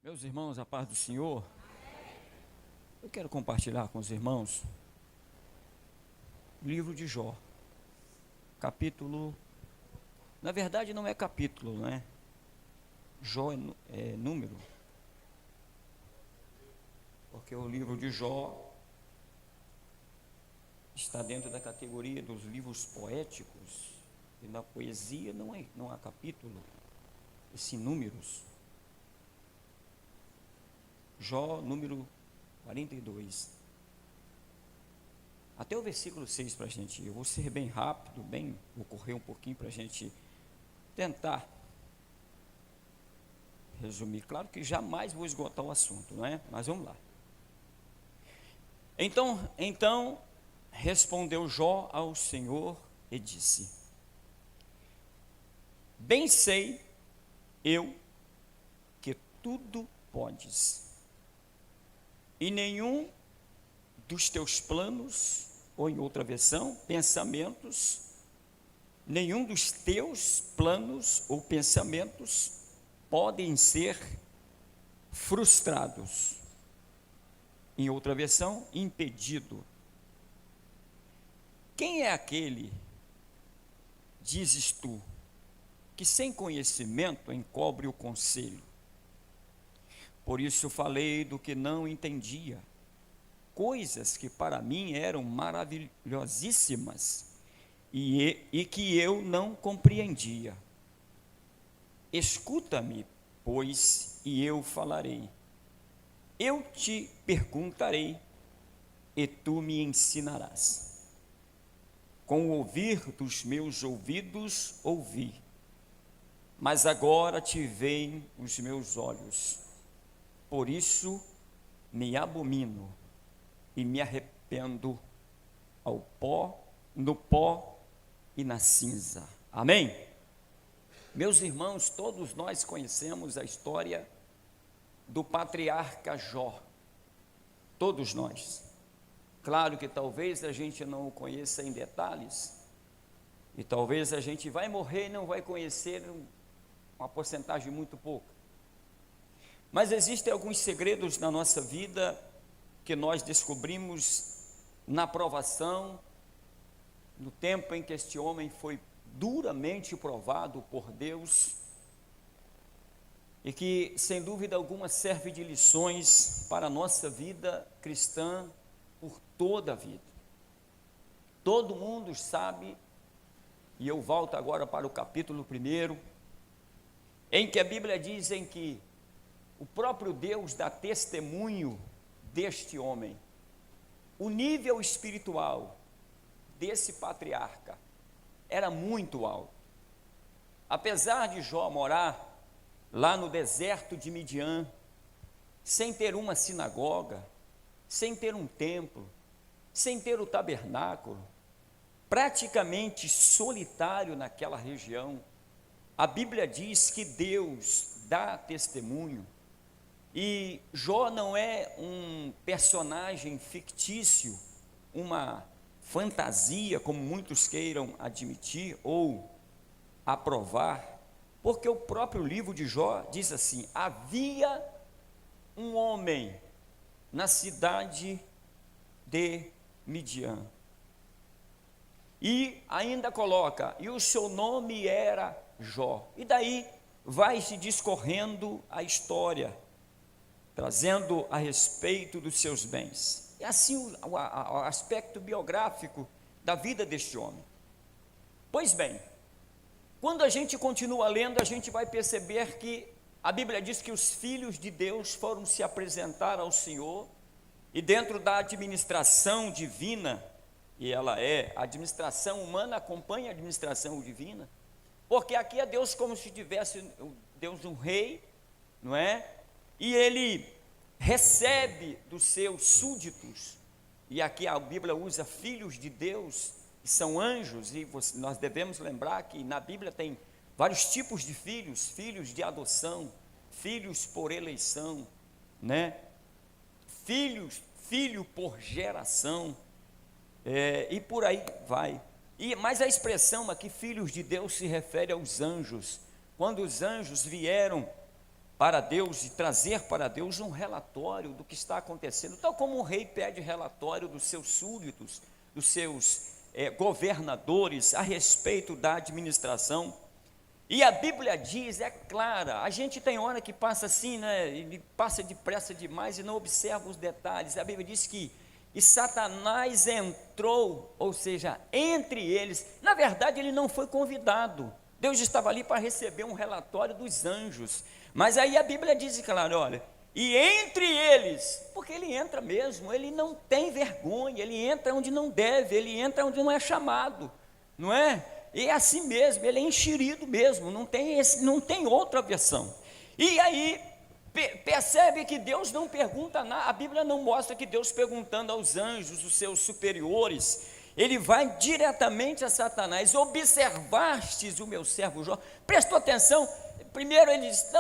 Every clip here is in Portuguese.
Meus irmãos, a paz do Senhor, eu quero compartilhar com os irmãos o livro de Jó, capítulo, na verdade não é capítulo, né? Jó é número, porque o livro de Jó está dentro da categoria dos livros poéticos, e na poesia não há capítulo, e sim números. Jó, número 42. Até o versículo 6 para a gente ir. Eu vou ser bem rápido, vou correr um pouquinho para a gente tentar resumir. Claro que jamais vou esgotar o assunto, não é? Mas vamos lá. Então respondeu Jó ao Senhor e disse: Bem sei eu que tudo podes, e nenhum dos teus planos, ou em outra versão, pensamentos, nenhum dos teus planos ou pensamentos podem ser frustrados. Em outra versão, impedido. Quem é aquele, dizes tu, que sem conhecimento encobre o conselho? Por isso falei do que não entendia, coisas que para mim eram maravilhosíssimas e que eu não compreendia. Escuta-me, pois, e eu falarei. Eu te perguntarei, e tu me ensinarás. Com o ouvir dos meus ouvidos ouvi, mas agora te veem os meus olhos. Por isso me abomino e me arrependo no pó e na cinza. Amém? Meus irmãos, todos nós conhecemos a história do patriarca Jó. Todos nós. Claro que talvez a gente não o conheça em detalhes, e talvez a gente vai morrer e não vai conhecer uma porcentagem muito pouca. Mas existem alguns segredos na nossa vida que nós descobrimos na provação, no tempo em que este homem foi duramente provado por Deus, e que, sem dúvida alguma, serve de lições para a nossa vida cristã por toda a vida. Todo mundo sabe, e eu volto agora para o capítulo 1, em que a Bíblia diz em que o próprio Deus dá testemunho deste homem. O nível espiritual desse patriarca era muito alto. Apesar de Jó morar lá no deserto de Midian, sem ter uma sinagoga, sem ter um templo, sem ter o tabernáculo, praticamente solitário naquela região, a Bíblia diz que Deus dá testemunho. E Jó não é um personagem fictício, uma fantasia, como muitos queiram admitir ou aprovar, porque o próprio livro de Jó diz assim: havia um homem na cidade de Midian, e ainda coloca, e o seu nome era Jó, e daí vai se discorrendo a história, trazendo a respeito dos seus bens. É assim o aspecto biográfico da vida deste homem. Pois bem, quando a gente continua lendo, a gente vai perceber que a Bíblia diz que os filhos de Deus foram se apresentar ao Senhor, e dentro da administração divina, e ela é, a administração humana acompanha a administração divina, porque aqui é Deus como se tivesse Deus um rei, não é? E ele recebe dos seus súditos, e aqui a Bíblia usa filhos de Deus, que são anjos, e nós devemos lembrar que na Bíblia tem vários tipos de filhos, filhos de adoção, filhos por eleição, né? Filho por geração, e por aí vai. Mas a expressão aqui, filhos de Deus, se refere aos anjos. Quando os anjos vieram para Deus e trazer para Deus um relatório do que está acontecendo, tal como um rei pede relatório dos seus súditos, dos seus governadores a respeito da administração. E a Bíblia diz, é clara, a gente tem hora que passa assim, né, e passa depressa demais e não observa os detalhes. A Bíblia diz que e Satanás entrou, ou seja, entre eles. Na verdade, ele não foi convidado. Deus estava ali para receber um relatório dos anjos. Mas aí a Bíblia diz, claro, olha, e entre eles, porque ele entra mesmo, ele não tem vergonha, ele entra onde não deve, ele entra onde não é chamado, não é? E é assim mesmo, ele é enxerido mesmo, não tem outra versão. E aí, percebe que Deus não pergunta nada, a Bíblia não mostra que Deus perguntando aos anjos, os seus superiores, ele vai diretamente a Satanás: observastes o meu servo Jó? Prestou atenção? Primeiro ele diz: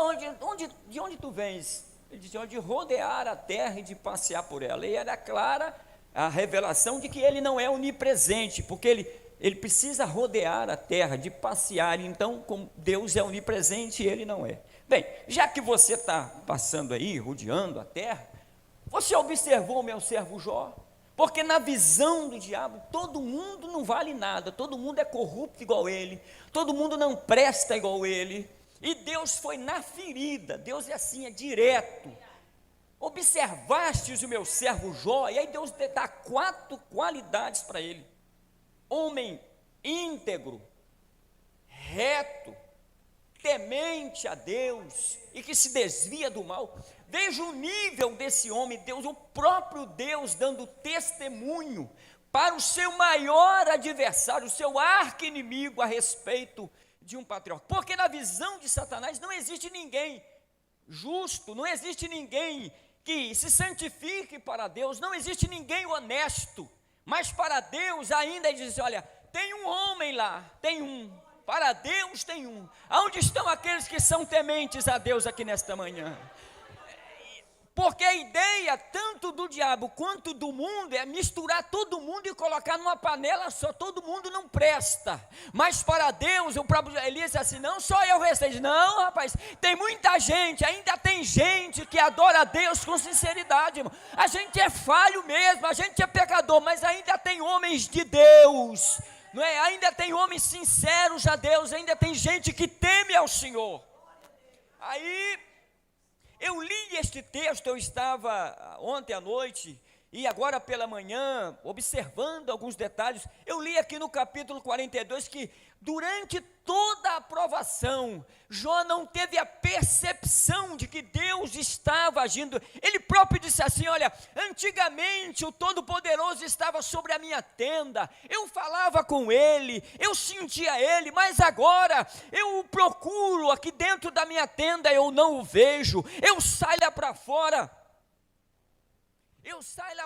de onde tu vens? Ele diz: de rodear a terra e de passear por ela. E era clara a revelação de que ele não é onipresente, porque ele precisa rodear a terra, de passear. Então, como Deus é onipresente, ele não é. Bem, já que você está passando aí, rodeando a terra, você observou o meu servo Jó? Porque na visão do diabo, todo mundo não vale nada, todo mundo é corrupto igual ele, todo mundo não presta igual ele, e Deus foi na ferida. Deus é assim, é direto. Observastes o meu servo Jó? E aí Deus dá 4 qualidades para ele: homem íntegro, reto, temente a Deus e que se desvia do mal. Veja o nível desse homem, Deus, o próprio Deus dando testemunho para o seu maior adversário, o seu arqui-inimigo, a respeito de um patriarca. Porque na visão de Satanás não existe ninguém justo, não existe ninguém que se santifique para Deus, não existe ninguém honesto. Mas para Deus ainda ele diz: olha, tem um homem lá, tem um. Para Deus tem um. Aonde estão aqueles que são tementes a Deus aqui nesta manhã? Porque a ideia tanto do diabo quanto do mundo é misturar todo mundo e colocar numa panela só. Todo mundo não presta. Mas para Deus, o próprio Elias disse assim: não só eu restei. Não, rapaz, tem muita gente, ainda tem gente que adora a Deus com sinceridade, irmão. A gente é falho mesmo, a gente é pecador, mas ainda tem homens de Deus, não é? Ainda tem homens sinceros a Deus, ainda tem gente que teme ao Senhor. Aí eu li este texto, eu estava ontem à noite e agora pela manhã, observando alguns detalhes. Eu li aqui no capítulo 42 que durante toda a provação, Jó não teve a percepção de que Deus estava agindo. Ele próprio disse assim: olha, antigamente o Todo-Poderoso estava sobre a minha tenda, eu falava com ele, eu sentia ele, mas agora eu o procuro aqui dentro da minha tenda, eu não o vejo. Eu saio lá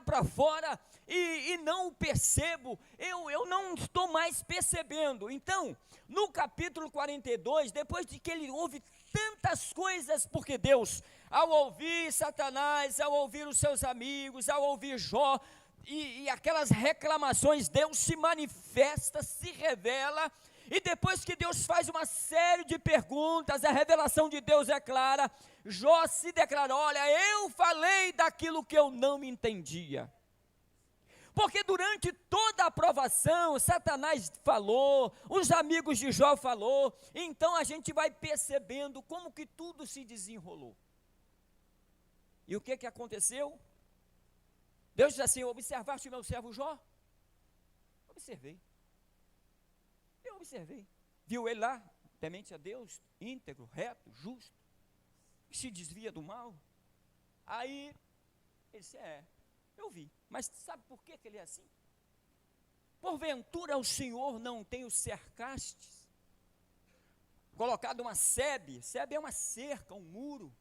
para fora, e não o percebo, eu não estou mais percebendo. Então, no capítulo 42, depois de que ele ouve tantas coisas, porque Deus, ao ouvir Satanás, ao ouvir os seus amigos, ao ouvir Jó, e aquelas reclamações, Deus se manifesta, se revela. E depois que Deus faz uma série de perguntas, a revelação de Deus é clara. Jó se declara: olha, eu falei daquilo que eu não entendia. Porque durante toda a provação, Satanás falou, os amigos de Jó falou, então a gente vai percebendo como que tudo se desenrolou. E o que aconteceu? Deus diz assim: observaste o meu servo Jó? Observei. Eu observei. Viu ele lá, temente a Deus, íntegro, reto, justo, que se desvia do mal? Aí, ele disse: eu vi. Mas sabe por que ele é assim? Porventura o Senhor não tem os cercastes, colocado uma sebe é uma cerca, um muro,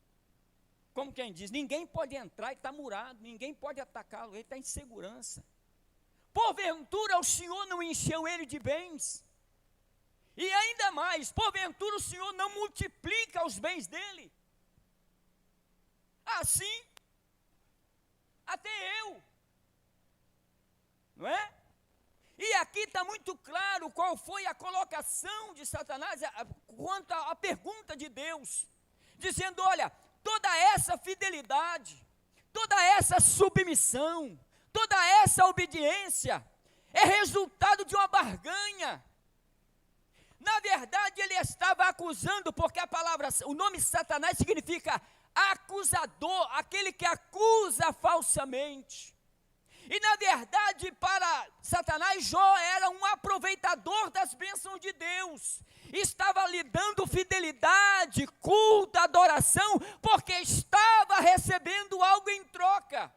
como quem diz, ninguém pode entrar, ele está murado, ninguém pode atacá-lo, ele está em segurança. Porventura o Senhor não encheu ele de bens? E ainda mais, porventura o Senhor não multiplica os bens dele? Assim, até eu, não é? E aqui está muito claro qual foi a colocação de Satanás quanto à pergunta de Deus, dizendo: olha, toda essa fidelidade, toda essa submissão, toda essa obediência é resultado de uma barganha. Na verdade, ele estava acusando, porque o nome Satanás significa acusador, aquele que acusa falsamente. E na verdade, para Satanás, Jó era um aproveitador das bênçãos de Deus. Estava lhe dando fidelidade, culto, adoração, porque estava recebendo algo em troca.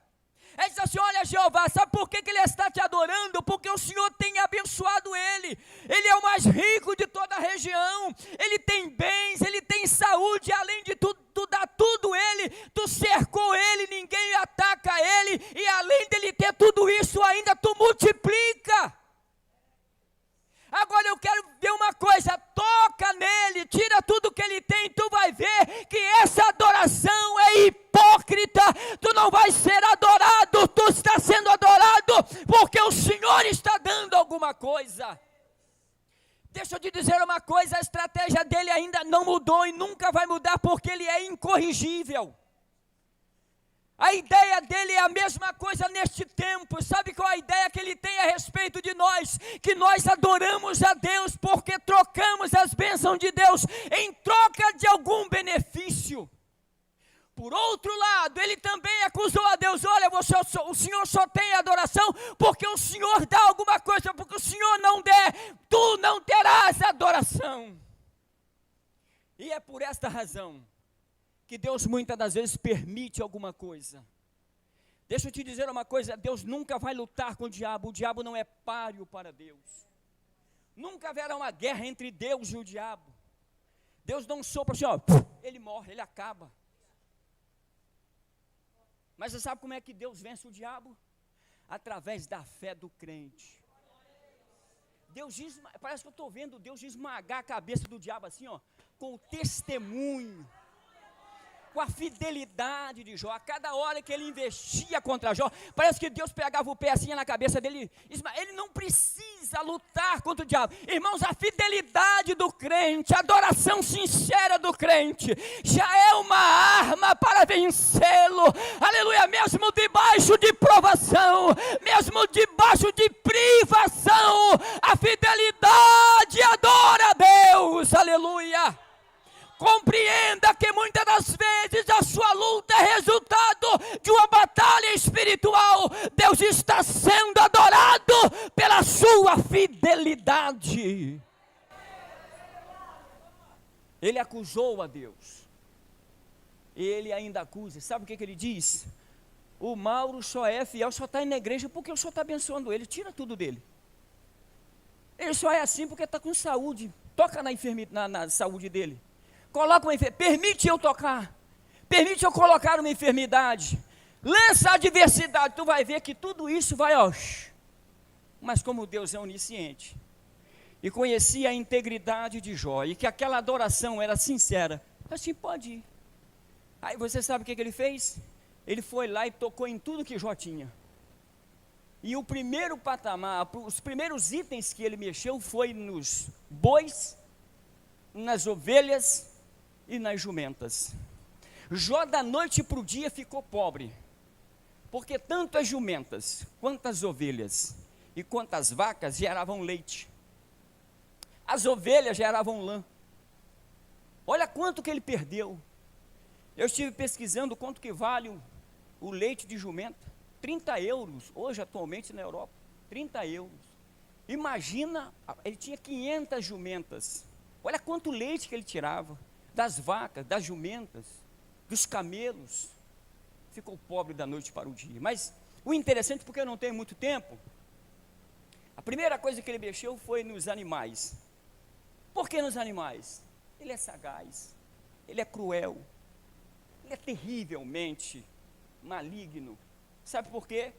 Ele disse assim: olha, Jeová, sabe por que ele está te adorando? Porque o Senhor tem abençoado ele. Ele é o mais rico de toda a região. Ele tem bens, ele tem saúde. Além de tudo, tu dá tudo ele. Tu cercou ele, ninguém ataca ele. E além dele ter tudo isso, ainda tu multiplica. Agora eu quero ver uma coisa: toca nele, tira tudo que ele tem, tu vai ver que essa adoração é hipócrita. Tu não vai ser adorado, tu está sendo adorado porque o Senhor está dando alguma coisa. Deixa eu te dizer uma coisa: a estratégia dele ainda não mudou e nunca vai mudar, porque ele é incorrigível. A ideia dele é a mesma coisa neste tempo. Sabe qual é a ideia que ele tem a respeito de nós? Que nós adoramos a Deus porque trocamos as bênçãos de Deus em troca de algum benefício. Por outro lado, ele também acusou a Deus: olha, o Senhor só tem adoração porque o Senhor dá alguma coisa, porque o Senhor não der, tu não terás adoração. E é por esta razão que Deus muitas das vezes permite alguma coisa. Deixa eu te dizer uma coisa: Deus nunca vai lutar com o diabo não é páreo para Deus. Nunca haverá uma guerra entre Deus e o diabo. Deus não sopra assim, ó, ele morre, ele acaba. Mas você sabe como é que Deus vence o diabo? Através da fé do crente. Parece que eu estou vendo Deus esmagar a cabeça do diabo assim, ó, com o testemunho, com a fidelidade de Jó. A cada hora que ele investia contra Jó, parece que Deus pegava o pé assim na cabeça dele. Ele não precisa lutar contra o diabo. Irmãos, a fidelidade do crente, a adoração sincera do crente, já é uma arma para vencê-lo. Aleluia, mesmo debaixo de provação, mesmo debaixo de privação, a fidelidade adora a Deus. Aleluia. Compreenda que muitas das vezes a sua luta é resultado de uma batalha espiritual. Deus está sendo adorado pela sua fidelidade. Ele acusou a Deus. Ele ainda acusa. Sabe o que ele diz? O Mauro só é fiel, só está indo na igreja porque o Senhor está abençoando ele. Tira tudo dele. Ele só é assim porque está com saúde. Toca na saúde dele. Coloca uma enfermidade, permite eu tocar, permite eu colocar uma enfermidade, lança a adversidade, tu vai ver que tudo isso vai, ó. Mas como Deus é onisciente, e conhecia a integridade de Jó, e que aquela adoração era sincera, assim, pode ir. Aí você sabe o que ele fez? Ele foi lá e tocou em tudo que Jó tinha. E o primeiro patamar, os primeiros itens que ele mexeu foi nos bois, nas ovelhas e nas jumentas. Jó da noite para o dia ficou pobre, porque tanto as jumentas, quanto as ovelhas e quanto as vacas geravam leite. As ovelhas geravam lã. Olha quanto que ele perdeu. Eu estive pesquisando quanto que vale o leite de jumenta. 30 euros, hoje atualmente na Europa, 30 euros. Imagina, ele tinha 500 jumentas. Olha quanto leite que ele tirava, das vacas, das jumentas, dos camelos. Ficou pobre da noite para o dia. Mas o interessante, porque eu não tenho muito tempo, a primeira coisa que ele mexeu foi nos animais. Por que nos animais? Ele é sagaz, ele é cruel, ele é terrivelmente maligno. Sabe por quê?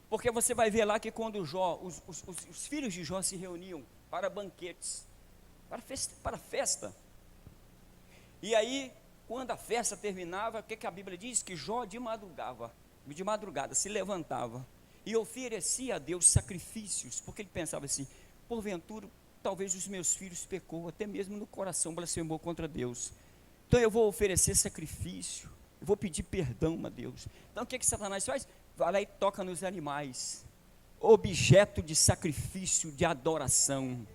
Porque você vai ver lá que quando Jó, os filhos de Jó se reuniam para banquetes, para festa. E aí, quando a festa terminava, o que a Bíblia diz? Que Jó de madrugada se levantava e oferecia a Deus sacrifícios, porque ele pensava assim: porventura, talvez os meus filhos pecou, até mesmo no coração blasfemou contra Deus. Então eu vou oferecer sacrifício, eu vou pedir perdão a Deus. Então o que Satanás faz? Vai lá e toca nos animais, objeto de sacrifício, de adoração.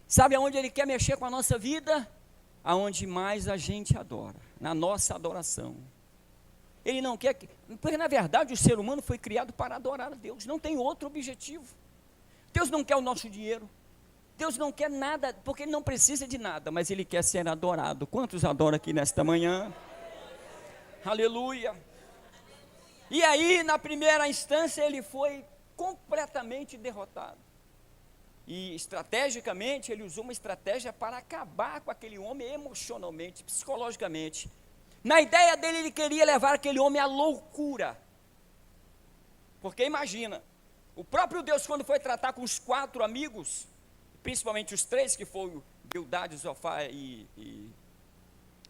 Sabe aonde ele quer mexer com a nossa vida? Aonde mais a gente adora, na nossa adoração. Ele não quer que, porque na verdade o ser humano foi criado para adorar a Deus, não tem outro objetivo. Deus não quer o nosso dinheiro, Deus não quer nada, porque Ele não precisa de nada, mas Ele quer ser adorado. Quantos adoram aqui nesta manhã? Aleluia! E aí, na primeira instância, ele foi completamente derrotado. E estrategicamente, ele usou uma estratégia para acabar com aquele homem emocionalmente, psicologicamente. Na ideia dele, ele queria levar aquele homem à loucura. Porque imagina, o próprio Deus, quando foi tratar com os 4 amigos, principalmente os 3, que foram Bildade, Zofar e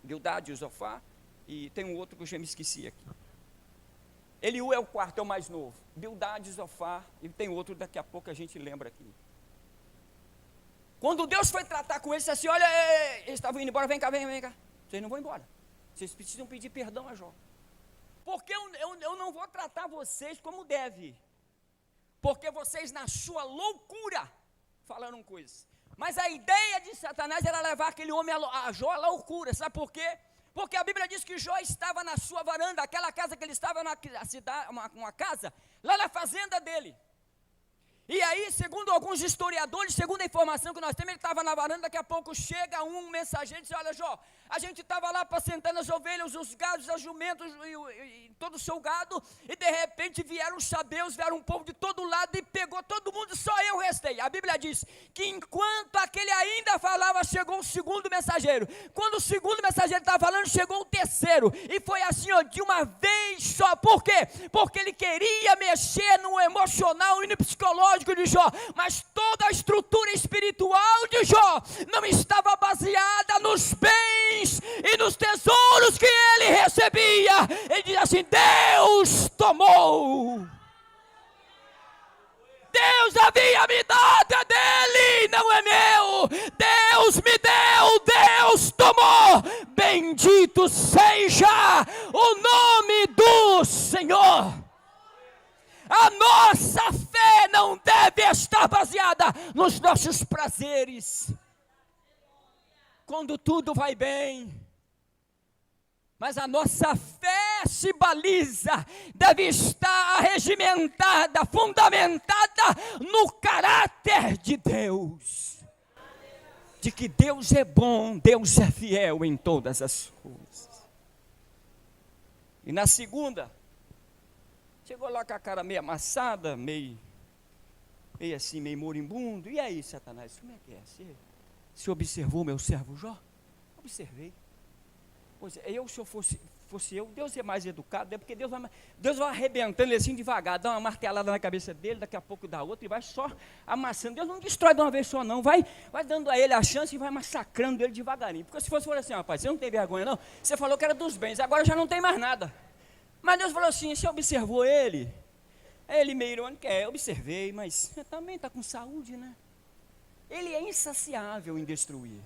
Bildade e Zofar, e tem um outro que eu já me esqueci aqui. Eliú é o quarto, é o mais novo. Bildade, Zofar, e tem outro, daqui a pouco a gente lembra aqui. Quando Deus foi tratar com eles, disse assim: olha, eles estavam indo embora, vem cá. Vocês não vão embora. Vocês precisam pedir perdão a Jó. Porque eu não vou tratar vocês como deve. Porque vocês, na sua loucura, falaram coisas. Mas a ideia de Satanás era levar aquele homem a Jó à loucura. Sabe por quê? Porque a Bíblia diz que Jó estava na sua varanda, aquela casa que ele estava na cidade, uma casa, lá na fazenda dele. E aí, segundo alguns historiadores, segundo a informação que nós temos, ele estava na varanda, daqui a pouco chega um mensageiro e diz: olha, Jó, a gente estava lá apacentando as ovelhas, os gados, as jumentos e todo o seu gado, e de repente vieram os sabeus, vieram um povo de todo lado e pegou todo mundo, só eu restei. A Bíblia diz que enquanto aquele ainda falava, chegou o segundo mensageiro. Quando o segundo mensageiro estava falando, chegou o terceiro, e foi assim, ó, de uma vez só. Por quê? Porque ele queria mexer no emocional e no psicológico de Jó, mas toda a estrutura espiritual de Jó não estava baseada nos bens e nos tesouros que ele recebia. Ele diz assim: Deus tomou, Deus havia me dado, é dele, não é meu. Deus me deu, Deus tomou. Bendito seja o nome do Senhor. A nossa fé não deve estar baseada nos nossos prazeres, quando tudo vai bem. Mas a nossa fé se baliza, deve estar regimentada, fundamentada no caráter de Deus. De que Deus é bom, Deus é fiel em todas as coisas. E na segunda, chegou lá com a cara meio amassada, meio assim, meio moribundo. E aí, Satanás, como é que é? Você observou meu servo Jó? Observei. Pois é, se eu fosse eu, Deus é mais educado, é porque Deus vai arrebentando ele assim devagar, dá uma martelada na cabeça dele, daqui a pouco dá outra, e vai só amassando. Deus não destrói de uma vez só não, vai dando a ele a chance e vai massacrando ele devagarinho. Porque se fosse assim: rapaz, você não tem vergonha não? Você falou que era dos bens, agora já não tem mais nada. Mas Deus falou assim: você observou ele? Aí ele meio irônico: observei, mas também está com saúde, né? Ele é insaciável em destruir.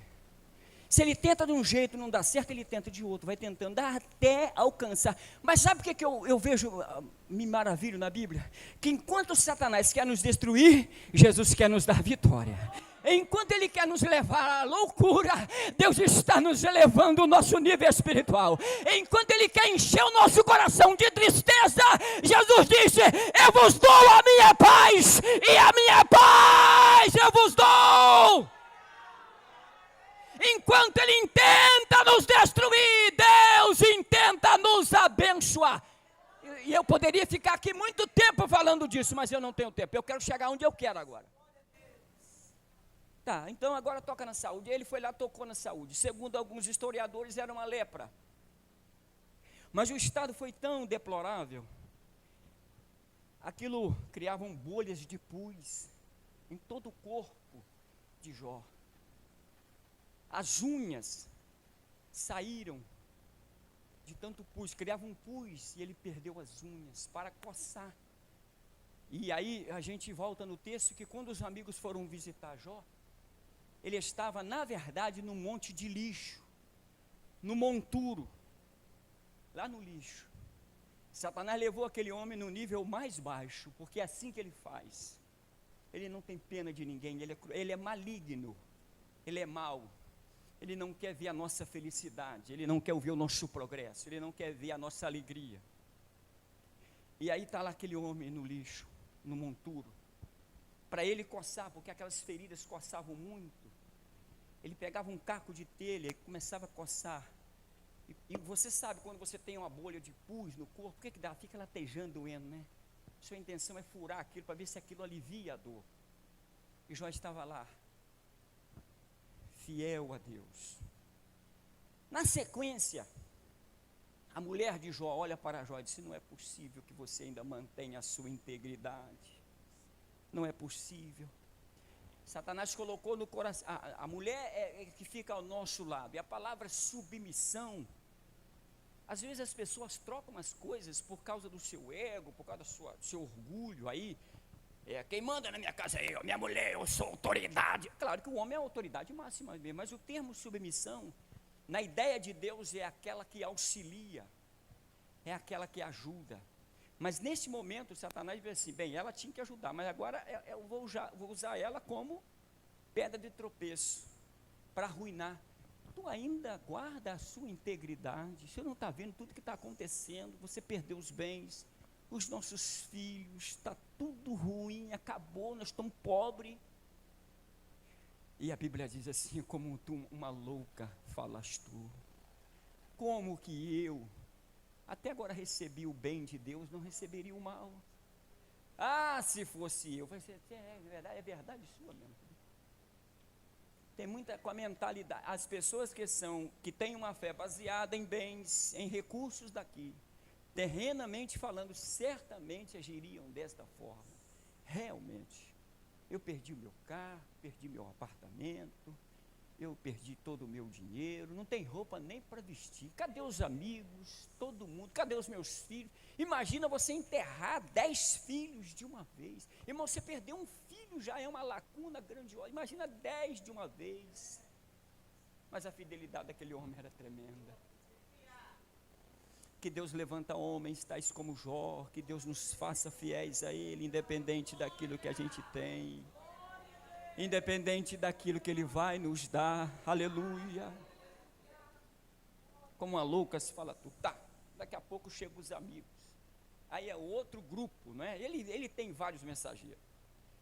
Se ele tenta de um jeito, não dá certo, ele tenta de outro, vai tentando até alcançar. Mas sabe o que eu vejo, me maravilho na Bíblia? Que enquanto Satanás quer nos destruir, Jesus quer nos dar vitória. Enquanto ele quer nos levar à loucura, Deus está nos elevando o nosso nível espiritual. Enquanto ele quer encher o nosso coração de tristeza, Jesus disse: eu vos dou a minha paz, e a minha paz eu vos dou. Enquanto ele intenta nos destruir, Deus intenta nos abençoar. E eu poderia ficar aqui muito tempo falando disso, mas eu não tenho tempo. Eu quero chegar onde eu quero agora. Tá, então agora toca na saúde. Ele foi lá, tocou na saúde. Segundo alguns historiadores, era uma lepra. Mas o estado foi tão deplorável, aquilo criavam bolhas de pus em todo o corpo de Jó. As unhas saíram de tanto pus, criava um pus e ele perdeu as unhas para coçar. E aí a gente volta no texto que quando os amigos foram visitar Jó, ele estava na verdade num monte de lixo. no monturo, lá no lixo. Satanás levou aquele homem no nível mais baixo, porque é assim que ele faz. Ele não tem pena de ninguém, ele é maligno, ele é mau. Ele não quer ver a nossa felicidade, ele não quer ver o nosso progresso, ele não quer ver a nossa alegria. E aí está lá aquele homem no lixo, no monturo, para ele coçar, porque aquelas feridas coçavam muito. Ele pegava um caco de telha e começava a coçar. E você sabe, quando você tem uma bolha de pus no corpo, o que dá? Fica latejando, doendo, né? Sua intenção é furar aquilo, para ver se aquilo alivia a dor. E Jó estava lá, fiel a Deus. Na sequência, a mulher de Jó olha para Jó e diz: não é possível que você ainda mantenha a sua integridade. Não é possível. Satanás colocou no coração, a mulher é que fica ao nosso lado, e a palavra submissão, às vezes as pessoas trocam as coisas por causa do seu ego, por causa do seu orgulho. Aí, quem manda na minha casa é eu, minha mulher, eu sou autoridade. Claro que o homem é a autoridade máxima mesmo, mas o termo submissão, na ideia de Deus, é aquela que auxilia, é aquela que ajuda. Mas nesse momento, Satanás diz assim: bem, ela tinha que ajudar, mas agora eu vou usar ela como pedra de tropeço, para arruinar. Tu ainda guarda a sua integridade? Você não está vendo tudo que está acontecendo? Você perdeu os bens, os nossos filhos, está tudo ruim, acabou, nós estamos pobres. E a Bíblia diz assim: como tu, uma louca, falas tu. Como que eu, até agora recebi o bem de Deus, não receberia o mal? Ah, se fosse eu. Vai ser, é verdade sua mesmo. Tem muita com a mentalidade. As pessoas que têm uma fé baseada em bens, em recursos daqui, terrenamente falando, certamente agiriam desta forma. Realmente, eu perdi o meu carro, perdi meu apartamento, eu perdi todo o meu dinheiro, não tem roupa nem para vestir. Cadê os amigos, todo mundo? Cadê os meus filhos? Imagina você enterrar 10 filhos de uma vez. Irmão, você perdeu um filho já é uma lacuna grandiosa. Imagina 10 de uma vez. Mas a fidelidade daquele homem era tremenda. Que Deus levanta homens tais como Jó, que Deus nos faça fiéis a Ele, independente daquilo que a gente tem, independente daquilo que Ele vai nos dar. Aleluia. Como uma louca se fala tu, tá, daqui a pouco chegam os amigos, aí é outro grupo, não é? Ele tem vários mensageiros,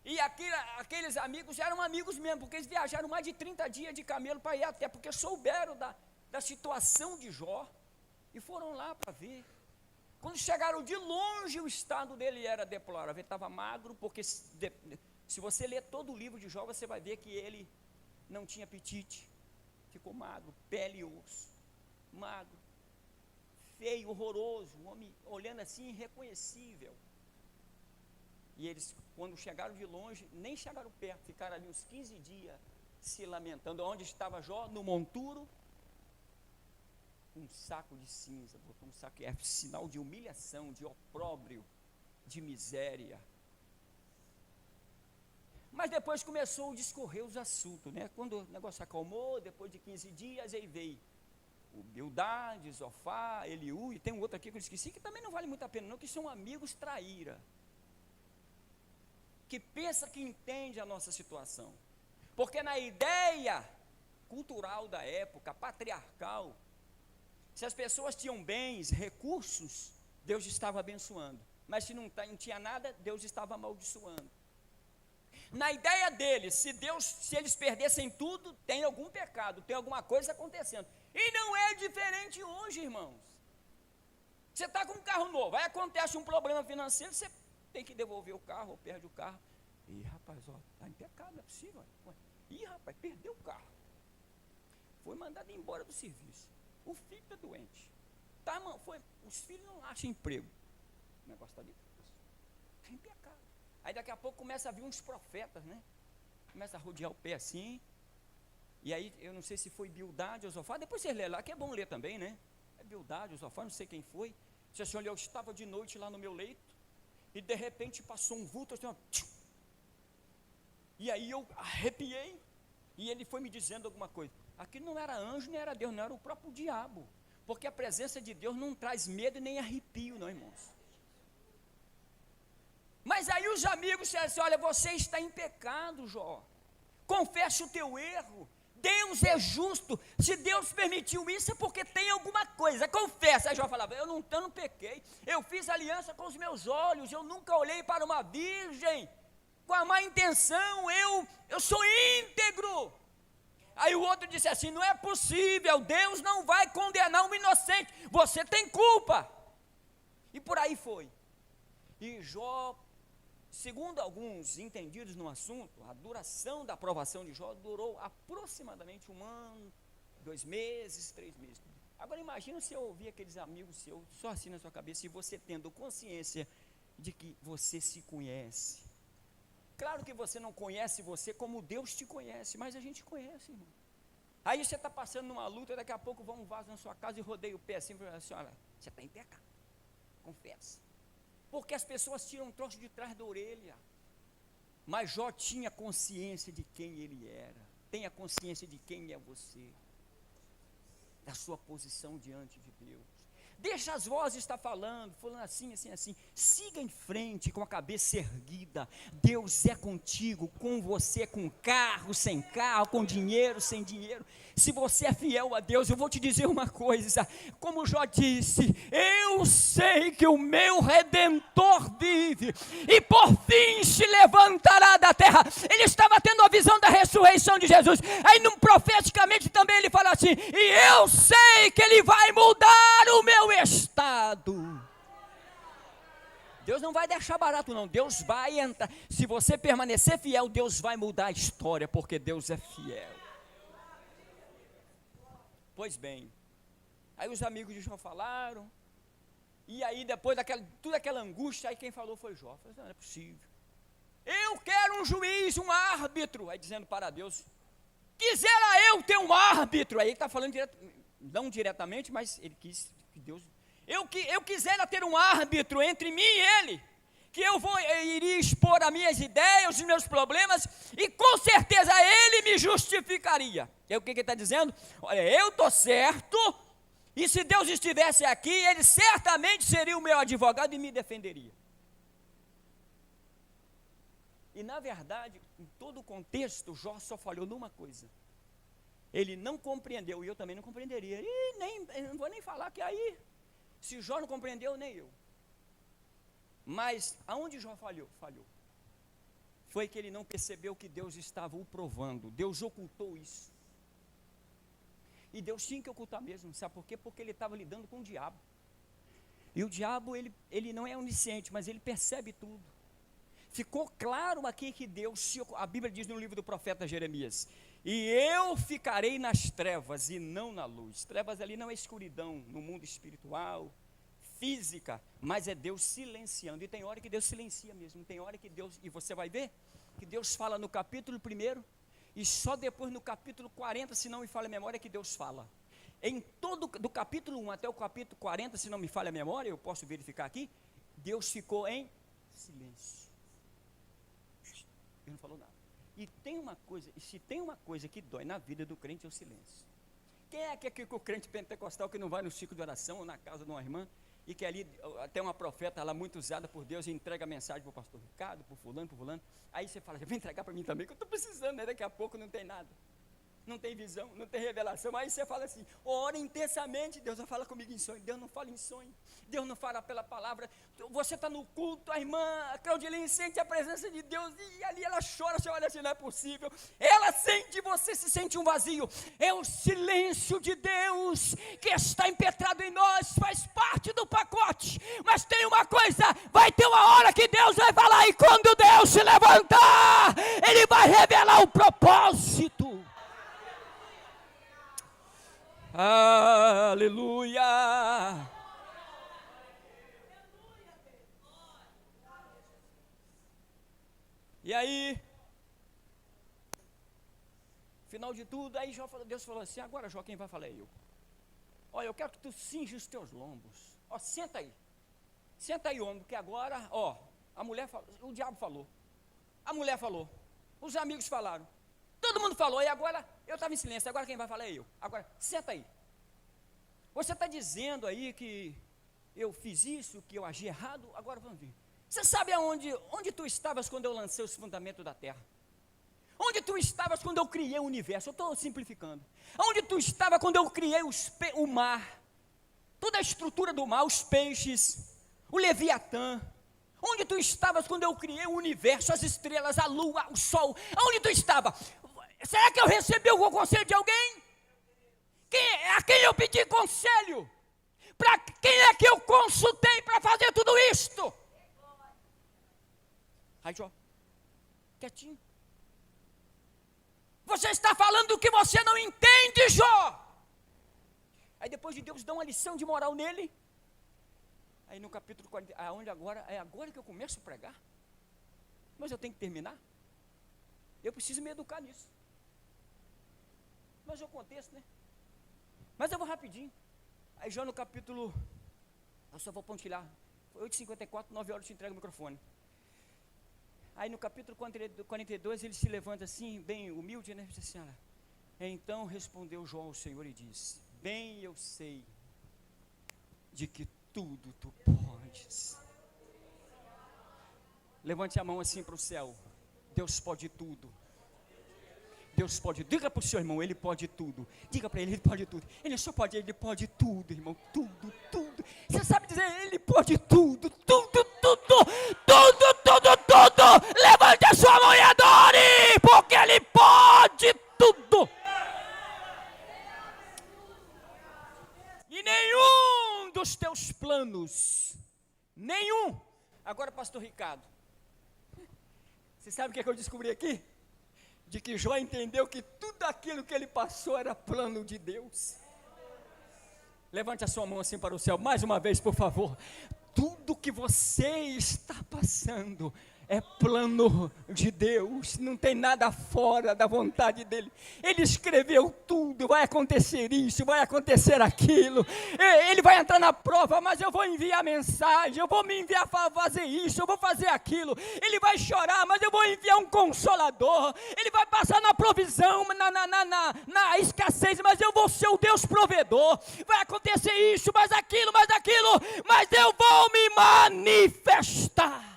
e aqueles amigos eram amigos mesmo, porque eles viajaram mais de 30 dias de camelo para ir até, porque souberam da situação de Jó, e foram lá para ver. Quando chegaram de longe, o estado dele era deplorável. Ele estava magro, porque se você ler todo o livro de Jó, você vai ver que ele não tinha apetite, ficou magro, pele e osso, magro, feio, horroroso, um homem olhando assim, irreconhecível. E eles, quando chegaram de longe, nem chegaram perto, ficaram ali uns 15 dias se lamentando. Onde estava Jó? No monturo, um saco de cinza, botou um saco, é sinal de humilhação, de opróbrio, de miséria. Mas depois começou a discorrer os assuntos, né? Quando o negócio acalmou, depois de 15 dias, aí veio o Bildade, Zofar, Eliú, e tem um outro aqui que eu esqueci, que também não vale muito a pena não, que são amigos traíra, que pensa que entende a nossa situação, porque na ideia cultural da época, patriarcal, se as pessoas tinham bens, recursos, Deus estava abençoando, mas se não tinha nada, Deus estava amaldiçoando. Na ideia deles, se eles perdessem tudo, tem algum pecado, tem alguma coisa acontecendo. E não é diferente hoje, irmãos. Você está com um carro novo, aí acontece um problema financeiro, você tem que devolver o carro, ou perde o carro. Ih, rapaz, está em pecado, não é possível. Ih, rapaz, perdeu o carro. Foi mandado embora do serviço. O filho está doente. Tá, irmão, os filhos não acham emprego. O negócio está difícil. Está em pecado. Aí daqui a pouco começa a vir uns profetas, né? Começa a rodear o pé assim. E aí, eu não sei se foi Bildade ou Zofar. Depois vocês lêem lá, que é bom ler também, né? É Bildade ou Zofar, não sei quem foi. Disse assim: olha, eu estava de noite lá no meu leito, e de repente passou um vulto assim, ó, e aí eu arrepiei, e ele foi me dizendo alguma coisa. Aquilo não era anjo, nem era Deus, não, era o próprio diabo. Porque a presença de Deus não traz medo nem arrepio, não, irmãos. Mas aí os amigos disseram assim: olha, você está em pecado, Jó. Confesse o teu erro. Deus é justo. Se Deus permitiu isso é porque tem alguma coisa. Confessa. Aí Jó falava: eu não pequei. Eu fiz aliança com os meus olhos. Eu nunca olhei para uma virgem com a má intenção. Eu sou íntegro. Aí o outro disse assim: não é possível. Deus não vai condenar um inocente. Você tem culpa. E por aí foi. E Jó, segundo alguns entendidos no assunto, a duração da aprovação de Jó durou aproximadamente 1 ano, 2 meses, 3 meses. Agora imagina se eu ouvir aqueles amigos seus, só assim na sua cabeça, e você tendo consciência de que você se conhece. Claro que você não conhece você como Deus te conhece, mas a gente conhece, irmão. Aí você está passando numa luta, daqui a pouco vai um vaso na sua casa e rodeia o pé assim, e fala assim: olha, você está em pecado, confessa. Porque as pessoas tiram um troço de trás da orelha. Mas Jó tinha consciência de quem ele era. Tenha consciência de quem é você, da sua posição diante de Deus. Deixa as vozes estar falando assim, assim, assim. Siga em frente com a cabeça erguida. Deus é contigo, com você, com carro, sem carro, com dinheiro, sem dinheiro. Se você é fiel a Deus, eu vou te dizer uma coisa. Como Jó disse: eu sei que o meu Redentor vive e por fim se levantará da terra. Ele estava tendo a visão da ressurreição de Jesus. Aí profeticamente também ele fala assim: e eu sei que ele vai mudar o meu estado. Deus não vai deixar barato não, Deus vai entrar. Se você permanecer fiel, Deus vai mudar a história, porque Deus é fiel. Pois bem, aí os amigos de Jó falaram, e aí depois toda aquela angústia, aí quem falou foi Jó. Falei: não é possível, eu quero um juiz, um árbitro. Aí dizendo para Deus: quisera eu ter um árbitro. Aí ele está falando não diretamente, mas ele quis que Deus, eu quisera ter um árbitro entre mim e ele, que eu iria expor as minhas ideias, os meus problemas, e com certeza ele me justificaria. E aí o que ele está dizendo? Olha, eu estou certo, e se Deus estivesse aqui, ele certamente seria o meu advogado e me defenderia. E na verdade, em todo o contexto, Jó só falhou numa coisa: ele não compreendeu, e eu também não compreenderia. Eu não vou nem falar que aí, se Jó não compreendeu, nem eu. Mas aonde Jó falhou? Foi que ele não percebeu que Deus estava o provando. Deus ocultou isso. E Deus tinha que ocultar mesmo, sabe por quê? Porque ele estava lidando com o diabo. E o diabo, ele não é onisciente, mas ele percebe tudo. Ficou claro aqui que Deus, a Bíblia diz no livro do profeta Jeremias: e eu ficarei nas trevas e não na luz. Trevas ali não é escuridão no mundo espiritual, física, mas é Deus silenciando. E tem hora que Deus silencia mesmo, tem hora que Deus, e você vai ver que Deus fala no capítulo 1, e só depois no capítulo 40, se não me falha a memória, que Deus fala. Em todo, do capítulo 1 até o capítulo 40, se não me falha a memória, eu posso verificar aqui, Deus ficou em silêncio. Ele não falou nada. E tem uma coisa, e se tem uma coisa que dói na vida do crente, é o silêncio. Quem é que o crente pentecostal que não vai no ciclo de oração ou na casa de uma irmã, e que ali até uma profeta lá muito usada por Deus, e entrega a mensagem para o pastor Ricardo, para o fulano, aí você fala: vem entregar para mim também, que eu estou precisando, né? Daqui a pouco não tem nada, não tem visão, não tem revelação. Aí você fala assim: ora intensamente. Deus não fala comigo em sonho. Deus não fala em sonho, Deus não fala pela palavra. Você está no culto, a irmã Claudiline sente a presença de Deus, e ali ela chora, você olha assim: não é possível. Ela sente, você se sente um vazio. É o silêncio de Deus que está impetrado em nós, faz parte do pacote. Mas tem uma coisa: vai ter uma hora que Deus vai falar, e quando Deus se levantar, Ele vai revelar o propósito. Aleluia. E aí, final de tudo, aí Deus falou assim: agora, Jó, quem vai falar é eu. Olha, eu quero que tu cinja os teus lombos. Ó, senta aí, homem, porque agora, ó, a mulher falou, o diabo falou, a mulher falou, os amigos falaram, todo mundo falou, e agora Eu estava em silêncio, agora quem vai falar é eu. Agora, senta aí. Você está dizendo aí que eu fiz isso, que eu agi errado, agora vamos ver. Você sabe onde tu estavas quando eu lancei os fundamentos da terra? Onde tu estavas quando eu criei o universo? Eu estou simplificando. Onde tu estava quando eu criei o mar? Toda a estrutura do mar, os peixes, o Leviatã. Onde tu estavas quando eu criei o universo, as estrelas, a lua, o sol? Onde tu estava? Será que eu recebi algum conselho de alguém? A quem eu pedi conselho? Para quem é que eu consultei para fazer tudo isto? Aí Jó, quietinho. Você está falando do que você não entende, Jó. Aí depois de Deus dar uma lição de moral nele, aí no capítulo 40, é agora que eu começo a pregar? Mas eu tenho que terminar? Eu preciso me educar nisso. Mas é o contexto, né? Mas eu vou rapidinho. Aí Jó no capítulo, eu só vou pontilhar, 8h54, 9 horas eu te entrego o microfone. Aí no capítulo 42 ele se levanta assim, bem humilde, né? Diz assim, olha, então respondeu Jó ao Senhor e disse, bem eu sei de que tudo tu podes. Levante a mão assim para o céu. Deus pode tudo. Deus pode, diga para o seu irmão, Ele pode tudo. Diga para ele pode tudo. Ele só pode, Ele pode tudo, irmão. Tudo, tudo. Você sabe dizer, Ele pode tudo, tudo, tudo, tudo, tudo, tudo. Levante a sua mão e adore, porque Ele pode tudo. E nenhum dos teus planos, nenhum. Agora, pastor Ricardo, você sabe o que é que eu descobri aqui? De que Jó entendeu que tudo aquilo que ele passou era plano de Deus. Levante a sua mão assim para o céu, mais uma vez, por favor. Tudo que você está passando é plano de Deus, não tem nada fora da vontade dele. Ele escreveu tudo, vai acontecer isso, vai acontecer aquilo. Ele vai entrar na prova, mas eu vou enviar mensagem, eu vou me enviar para fazer isso, eu vou fazer aquilo. Ele vai chorar, mas eu vou enviar um consolador. Ele vai passar na provisão, na escassez, mas eu vou ser o Deus provedor. Vai acontecer isso, mas aquilo, mas eu vou me manifestar.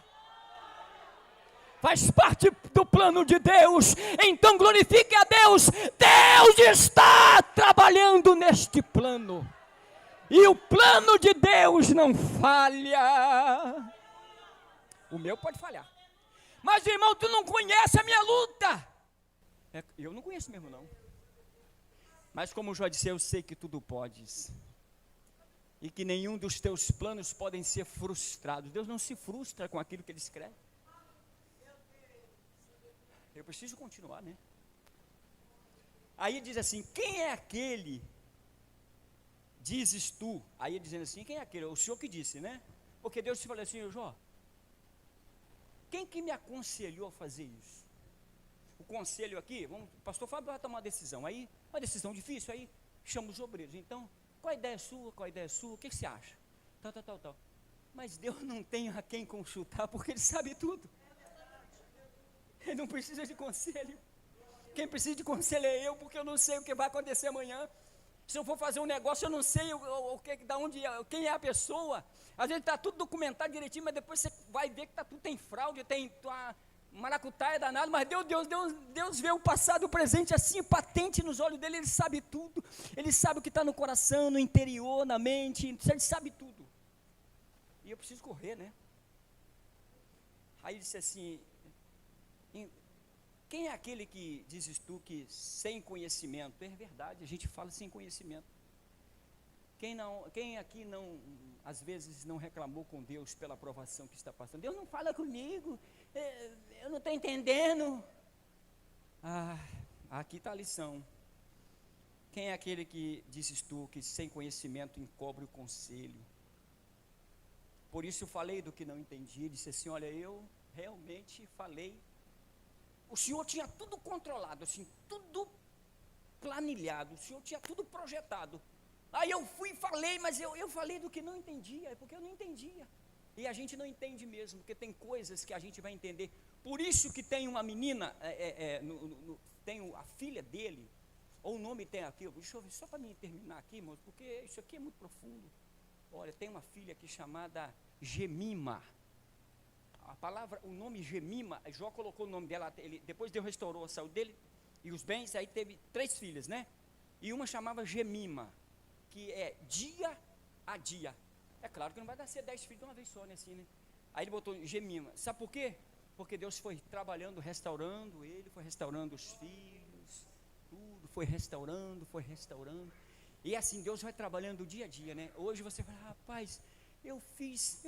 Faz parte do plano de Deus, então glorifique a Deus. Deus está trabalhando neste plano, e o plano de Deus não falha. O meu pode falhar, mas irmão, tu não conhece a minha luta. Eu não conheço mesmo não, mas como Jó disse, eu sei que tudo podes, e que nenhum dos teus planos podem ser frustrados. Deus não se frustra com aquilo que Ele escreve. Eu preciso continuar, né? Aí diz assim, quem é aquele, dizes tu, aí dizendo assim, quem é aquele? O Senhor que disse, né? Porque Deus te falou assim, Jó, quem que me aconselhou a fazer isso? O conselho aqui, o pastor Fábio vai tomar uma decisão, aí, uma decisão difícil, aí chama os obreiros, então, qual a ideia sua, o que você acha? Tal. Mas Deus não tem a quem consultar, porque Ele sabe tudo. Ele não precisa de conselho. Quem precisa de conselho é eu, porque eu não sei o que vai acontecer amanhã. Se eu for fazer um negócio, eu não sei quem é a pessoa. Às vezes está tudo documentado direitinho, mas depois você vai ver que tudo tem fraude, tem maracutaia danado, mas Deus vê o passado e o presente assim, patente nos olhos dele. Ele sabe tudo. Ele sabe o que está no coração, no interior, na mente. Ele sabe tudo. E eu preciso correr, né? Aí ele disse assim, quem é aquele que dizes tu que sem conhecimento? É verdade, a gente fala sem conhecimento. Quem aqui não, às vezes não reclamou com Deus pela provação que está passando? Deus não fala comigo, eu não estou entendendo. Aqui está a lição. Quem é aquele que dizes tu que sem conhecimento encobre o conselho? Por isso eu falei do que não entendi. Disse assim, olha, eu realmente falei. O Senhor tinha tudo controlado, assim, tudo planilhado, o Senhor tinha tudo projetado. Aí eu fui e falei, mas eu falei do que não entendia, porque eu não entendia. E a gente não entende mesmo, porque tem coisas que a gente vai entender. Por isso que tem uma menina, tem a filha dele, ou o nome tem aqui, deixa eu ver, só para mim terminar aqui, irmãos, porque isso aqui é muito profundo. Olha, tem uma filha aqui chamada Gemima. A palavra, o nome Gemima, Jó colocou o nome dela, depois Deus restaurou a saúde dele e os bens, aí teve 3 filhas, né? E uma chamava Gemima, que é dia a dia. É claro que não vai dar ser 10 filhos de uma vez só, né? Assim, né? Aí ele botou Gemima. Sabe por quê? Porque Deus foi trabalhando, restaurando ele, foi restaurando os filhos, tudo, foi restaurando. E assim, Deus vai trabalhando dia a dia, né? Hoje você fala, rapaz, eu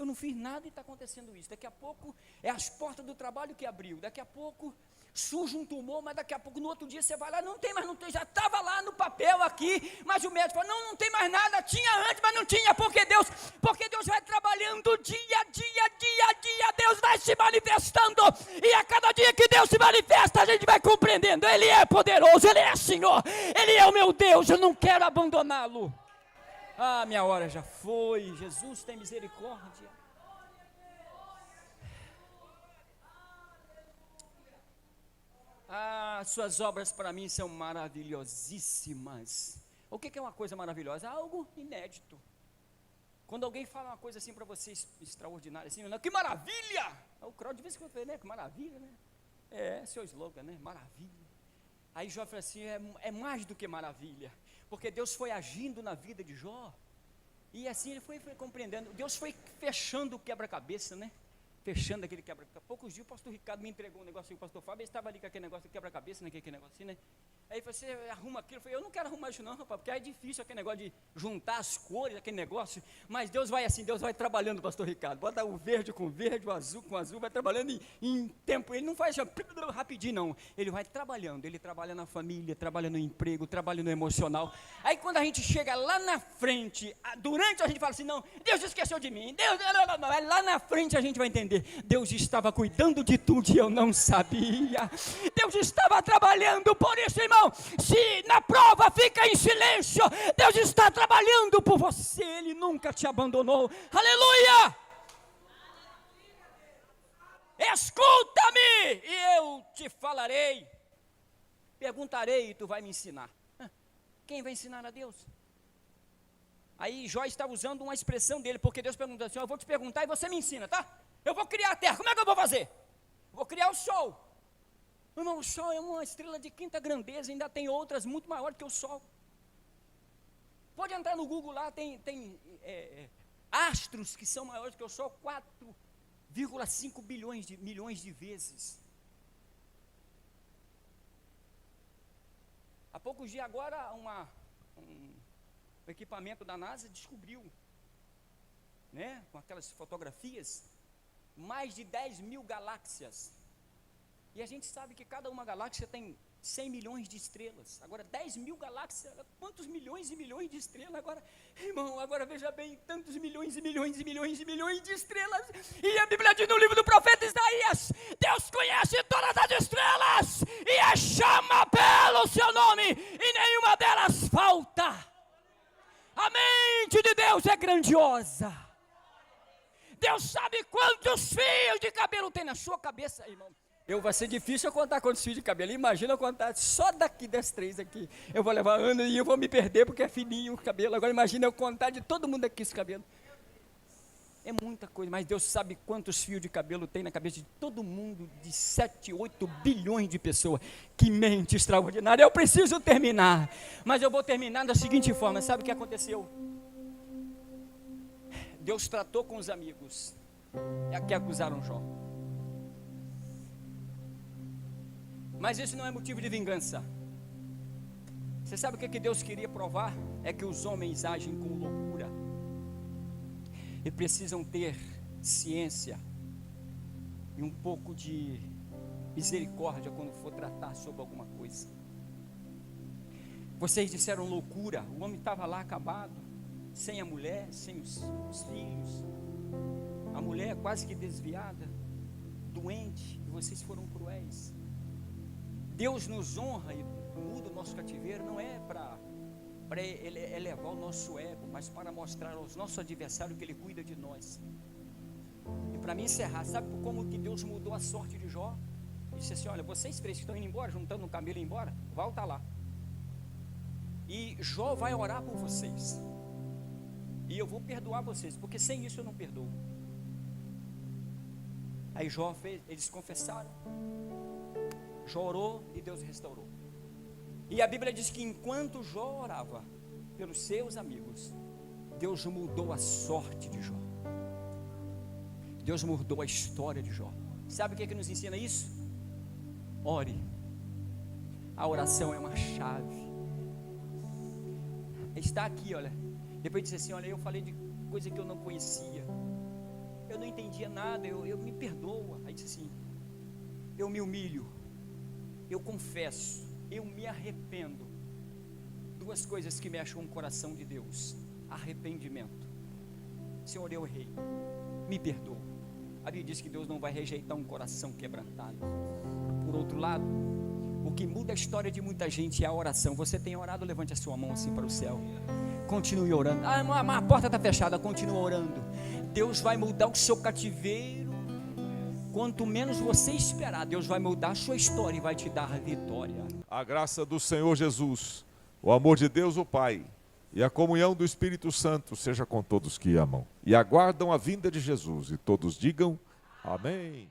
não fiz nada e está acontecendo isso. Daqui a pouco é as portas do trabalho que abriu. Daqui a pouco surge um tumor, mas daqui a pouco, no outro dia você vai lá, não tem, já estava lá no papel aqui, mas o médico fala, não tem mais nada, tinha antes, mas não tinha, porque Deus vai trabalhando dia a dia, Deus vai se manifestando, e a cada dia que Deus se manifesta, a gente vai compreendendo, Ele é poderoso, Ele é Senhor, Ele é o meu Deus, eu não quero abandoná-lo. Ah, minha hora já foi, Jesus tem misericórdia. Suas obras para mim são maravilhosíssimas. O que é uma coisa maravilhosa? Algo inédito. Quando alguém fala uma coisa assim para você extraordinária, assim, que maravilha! O crowd de vez em quando fala, né? Que maravilha, né? É seu slogan, né? Maravilha. Aí Jó fala assim, é mais do que maravilha, porque Deus foi agindo na vida de Jó, e assim ele foi compreendendo, Deus foi fechando o quebra-cabeça, né? Fechando aquele quebra-cabeça. Há poucos dias o pastor Ricardo me entregou um negocinho, o pastor Fábio, ele estava ali com aquele negócio de quebra-cabeça, né? Aquele negocinho, né? Aí você arruma aquilo, eu falei, eu não quero arrumar isso não, rapaz, porque é difícil aquele negócio de juntar as cores, aquele negócio, mas Deus vai assim, Deus vai trabalhando, pastor Ricardo, bota o verde com verde, o azul com azul, vai trabalhando em tempo, ele não faz assim, rapidinho não, ele vai trabalhando, ele trabalha na família, trabalha no emprego, trabalha no emocional. Aí quando a gente chega lá na frente, durante a gente fala assim, não, Deus esqueceu de mim, Deus, não, lá na frente a gente vai entender, Deus estava cuidando de tudo e eu não sabia, Deus estava trabalhando, por isso, irmão, se na prova fica em silêncio, Deus está trabalhando por você, Ele nunca te abandonou, aleluia! Escuta-me e eu te falarei, perguntarei e tu vai me ensinar. Quem vai ensinar a Deus? Aí Jó estava usando uma expressão dele, porque Deus perguntou assim, eu vou te perguntar e você me ensina, tá? Eu vou criar a terra, como é que eu vou fazer? Vou criar o sol. Irmão, o sol é uma estrela de quinta grandeza, ainda tem outras muito maiores que o sol. Pode entrar no Google lá, tem astros que são maiores que o sol, 4,5 milhões de vezes. Há poucos dias agora, um equipamento da NASA descobriu, né, com aquelas fotografias, mais de 10 mil galáxias. E a gente sabe que cada uma galáxia tem 100 milhões de estrelas. Agora 10 mil galáxias, quantos milhões e milhões de estrelas? Agora, irmão, agora veja bem, tantos milhões e milhões e milhões e milhões de estrelas. E a Bíblia diz no livro do profeta Isaías, Deus conhece todas as estrelas e as chama pelo seu nome, e nenhuma delas falta. A mente de Deus é grandiosa. Deus sabe quantos fios de cabelo tem na sua cabeça, irmão. Vai ser difícil eu contar quantos fios de cabelo. Imagina eu contar só daqui das 3 aqui. Eu vou levar anos e eu vou me perder porque é fininho o cabelo. Agora imagina eu contar de todo mundo aqui esse cabelo. É muita coisa, mas Deus sabe quantos fios de cabelo tem na cabeça de todo mundo, de 7, 8 bilhões de pessoas. Que mente extraordinária. Eu preciso terminar, mas eu vou terminar da seguinte forma. Sabe o que aconteceu? Deus tratou com os amigos que acusaram Jó. Mas isso não é motivo de vingança. Você sabe o que Deus queria provar? É que os homens agem com loucura e precisam ter ciência e um pouco de misericórdia quando for tratar sobre alguma coisa. Vocês disseram loucura. O homem estava lá acabado, sem a mulher, sem os filhos, a mulher quase que desviada, doente, e vocês foram cruéis. Deus nos honra e muda o nosso cativeiro, não é para elevar o nosso ego, mas para mostrar aos nossos adversários que Ele cuida de nós. E para mim encerrar, sabe como que Deus mudou a sorte de Jó? Ele disse assim, olha, vocês 3 que estão indo embora, juntando um camelo e indo embora, volta lá. E Jó vai orar por vocês. E eu vou perdoar vocês, porque sem isso eu não perdoo. Aí Jó fez, eles confessaram. Jó orou e Deus restaurou. E a Bíblia diz que enquanto Jó orava pelos seus amigos, Deus mudou a sorte de Jó. Deus mudou a história de Jó. Sabe o que nos ensina isso? Ore. A oração é uma chave. Está aqui, olha. Depois disse assim, olha, eu falei de coisa que eu não conhecia. Eu não entendia nada, eu me perdoa. Aí disse assim, eu me humilho, eu confesso, eu me arrependo. Duas coisas que mexem com o coração de Deus: arrependimento. Senhor, eu errei, me perdoa. A Bíblia diz que Deus não vai rejeitar um coração quebrantado. Por outro lado, o que muda a história de muita gente é a oração. Você tem orado? Levante a sua mão assim para o céu. Continue orando. A porta está fechada, continue orando. Deus vai mudar o seu cativeiro. Quanto menos você esperar, Deus vai mudar a sua história e vai te dar a vitória. A graça do Senhor Jesus, o amor de Deus o Pai e a comunhão do Espírito Santo seja com todos que amam e aguardam a vinda de Jesus. E todos digam amém.